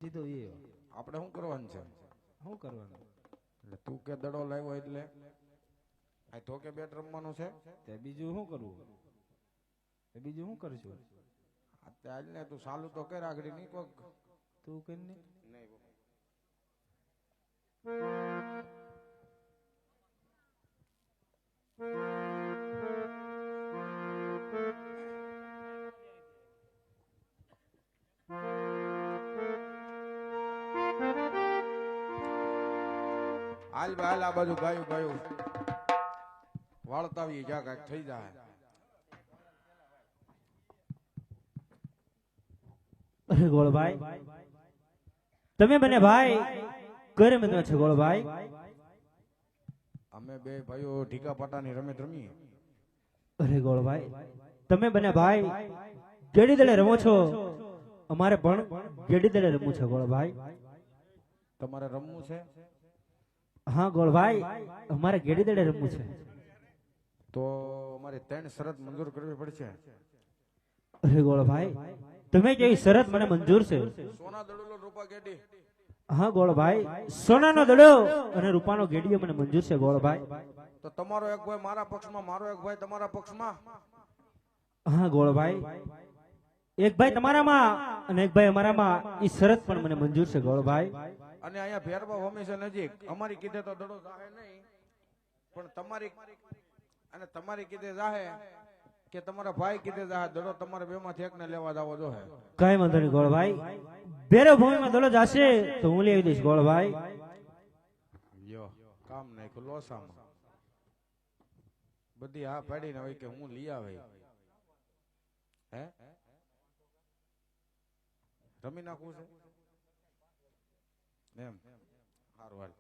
સીધો એ આપણે શું કરવાનું છે? શું કરવાનું? એટલે તું કે દડો લાવ્યો એટલે આ તો કે બેટ રમવાનું છે. તે બીજું શું કરવું? તે બીજું શું કરશું? આજ ને તું ચાલુ તો કર આગળ નહીં કોક તું કરીને નહીં. હાલ ભાઈ હાલ આ બાજુ ગાયું ગાયું વાળતાવી જા કાંઈક થઈ જાય. અરે ગોળભાઈ, તમે બને ભાઈ કરે મેં છે ગોળભાઈ. અમે બે ભાઈઓ ઢીકા પાટાની રમત રમીએ. અરે ગોળભાઈ, તમે બને ભાઈ ગેડી દડે રમો છો, અમારે પણ ગેડી દડે રમવું છે ગોળભાઈ. તમારે રમવું છે? હા ગોળભાઈ, અમારે ગેડી દડે રમવું છે. તો અમારે 3 શરત મંજૂર કરવી પડશે. અરે ગોળભાઈ, તમે કેવી શરત મને મંજૂર છે? સોના દડુલો રૂપા ગેડી. હા ગોળભાઈ, સોનાનો દડો અને રૂપાનો ગેડીઓ મને મંજૂર છે ગોળભાઈ. તો તમારો એક ભાઈ મારા પક્ષમાં, મારો એક ભાઈ તમારા પક્ષમાં. હા ગોળભાઈ, એક ભાઈ તમારામાં અને એક ભાઈ અમારામાં, ઈ શરત પણ મને મંજૂર છે ગોળભાઈ. અને અહીંયા ભેરબા હોમી છે નજીક. અમારી કીધે તો દડો જાહે નહીં, પણ તમારી કીધે જાહે કે તમારા ભાઈ કીધે જાહે. દડો તમારે બેમાંથી એકને લેવા જાવો જોહે. કઈ વાંધો નહીં ગોળભાઈ, બેરો ભૂમિમાં દડો જાશે તો હું લઈ દઈશ ગોળભાઈ. યો કામ નાખ્યું લોસામાં. બધી હા પાડીને હોય કે હું લઈ આવે. હે રમી નાખવું છે એમ? સારું હાલ.